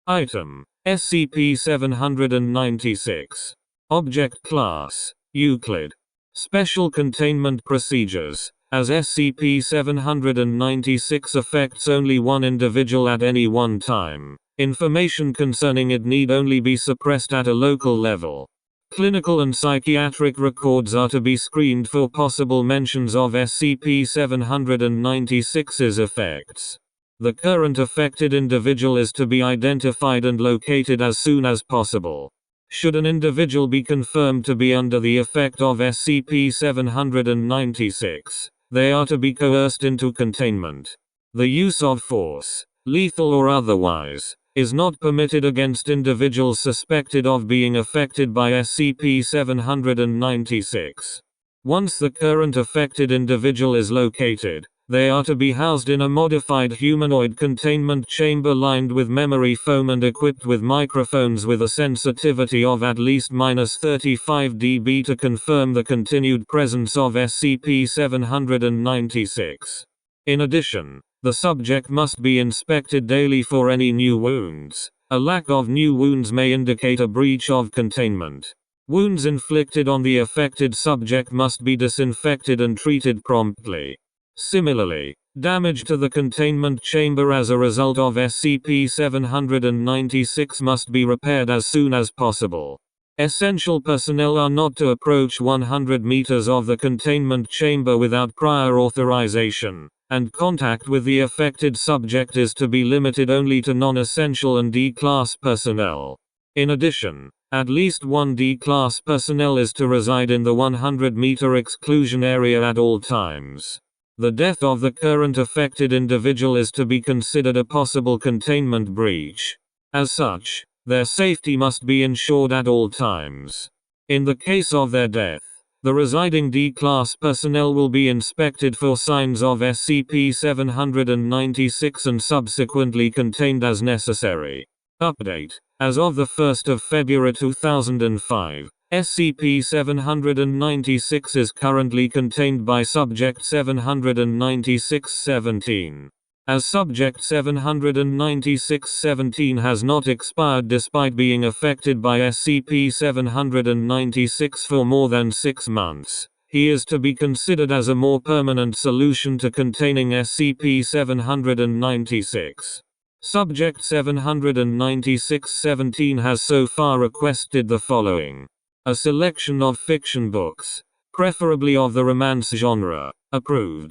Item: SCP-796. Object Class: Euclid. Special Containment Procedures: as SCP-796 affects only one individual at any one time, information concerning it need only be suppressed at a local level. Clinical and psychiatric records are to be screened for possible mentions of SCP-796's effects. The current affected individual is to be identified and located as soon as possible. Should an individual be confirmed to be under the effect of SCP-796, they are to be coerced into containment. The use of force, lethal or otherwise, is not permitted against individuals suspected of being affected by SCP-796. Once the current affected individual is located, they are to be housed in a modified humanoid containment chamber lined with memory foam and equipped with microphones with a sensitivity of at least -35 dB to confirm the continued presence of SCP-796. In addition, the subject must be inspected daily for any new wounds. A lack of new wounds may indicate a breach of containment. Wounds inflicted on the affected subject must be disinfected and treated promptly. Similarly, damage to the containment chamber as a result of SCP-796 must be repaired as soon as possible. Essential personnel are not to approach 100 meters of the containment chamber without prior authorization, and contact with the affected subject is to be limited only to non-essential and D-Class personnel. In addition, at least one D-Class personnel is to reside in the 100-meter exclusion area at all times. The death of the current affected individual is to be considered a possible containment breach. As such, their safety must be ensured at all times. In the case of their death, the residing D-Class personnel will be inspected for signs of SCP-796 and subsequently contained as necessary. Update: as of the 1st of February 2005, SCP-796 is currently contained by Subject 796-17. As Subject 796-17 has not expired despite being affected by SCP-796 for more than 6 months, he is to be considered as a more permanent solution to containing SCP-796. Subject 796-17 has so far requested the following: a selection of fiction books, preferably of the romance genre, approved.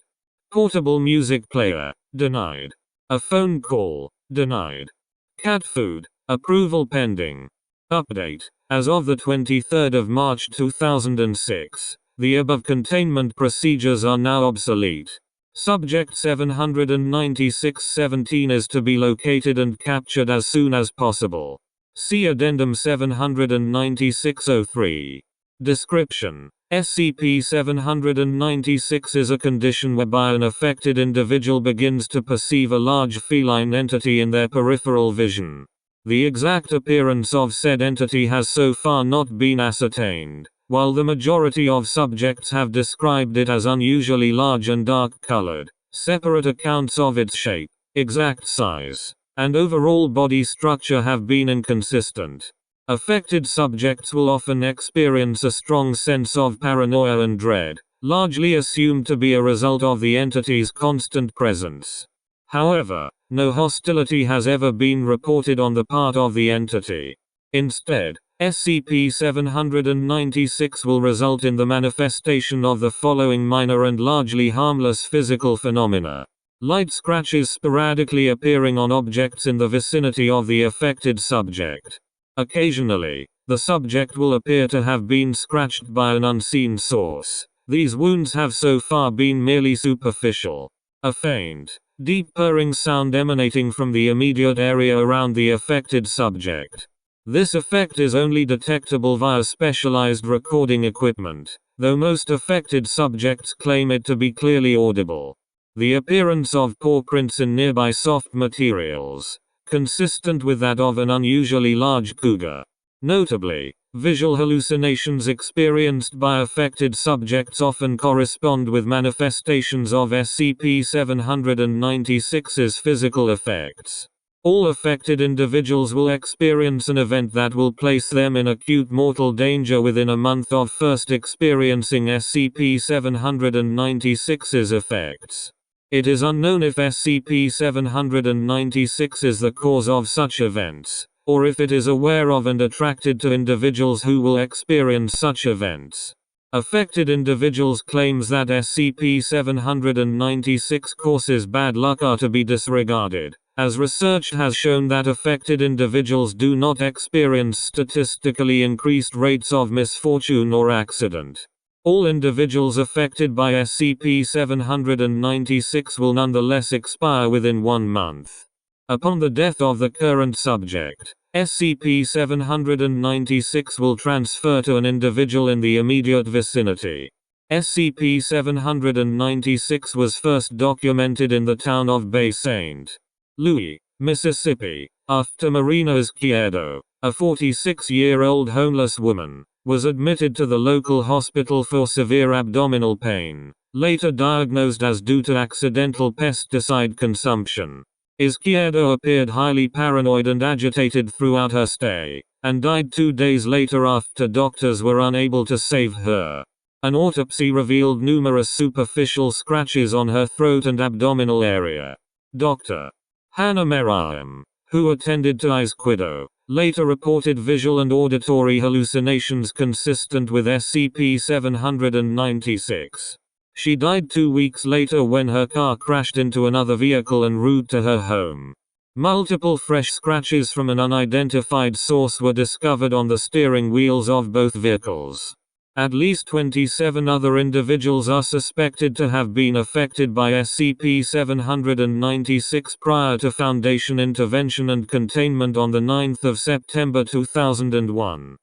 Portable music player, denied. A phone call, denied. Cat food, approval pending. Update: as of the 23rd of March 2006, the above containment procedures are now obsolete. Subject 796-17 is to be located and captured as soon as possible. See Addendum 796-03. Description: SCP-796 is a condition whereby an affected individual begins to perceive a large feline entity in their peripheral vision. The exact appearance of said entity has so far not been ascertained, while the majority of subjects have described it as unusually large and dark-colored. Separate accounts of its shape, exact size, and overall body structure have been inconsistent. Affected subjects will often experience a strong sense of paranoia and dread, largely assumed to be a result of the entity's constant presence. However, no hostility has ever been reported on the part of the entity. Instead, SCP-796 will result in the manifestation of the following minor and largely harmless physical phenomena. Light scratches sporadically appearing on objects in the vicinity of the affected subject. Occasionally, the subject will appear to have been scratched by an unseen source. These wounds have so far been merely superficial. A faint, deep purring sound emanating from the immediate area around the affected subject. This effect is only detectable via specialized recording equipment, though most affected subjects claim it to be clearly audible. The appearance of paw prints in nearby soft materials, consistent with that of an unusually large cougar. Notably, visual hallucinations experienced by affected subjects often correspond with manifestations of SCP-796's physical effects. All affected individuals will experience an event that will place them in acute mortal danger within a month of first experiencing SCP-796's effects. It is unknown if SCP-796 is the cause of such events, or if it is aware of and attracted to individuals who will experience such events. Affected individuals' claims that SCP-796 causes bad luck are to be disregarded, as research has shown that affected individuals do not experience statistically increased rates of misfortune or accident. All individuals affected by SCP-796 will nonetheless expire within 1 month. Upon the death of the current subject, SCP-796 will transfer to an individual in the immediate vicinity. SCP-796 was first documented in the town of Bay St. Louis, Mississippi, after Marina Izquierdo, a 46-year-old homeless woman, was admitted to the local hospital for severe abdominal pain, later diagnosed as due to accidental pesticide consumption. Izquierdo appeared highly paranoid and agitated throughout her stay, and died 2 days later after doctors were unable to save her. An autopsy revealed numerous superficial scratches on her throat and abdominal area. Dr. Hannah Merriam, who attended to Izquierdo, later reported visual and auditory hallucinations consistent with SCP-796. She died 2 weeks later when her car crashed into another vehicle en route to her home. Multiple fresh scratches from an unidentified source were discovered on the steering wheels of both vehicles. At least 27 other individuals are suspected to have been affected by SCP-796 prior to Foundation intervention and containment on the 9th of September 2001.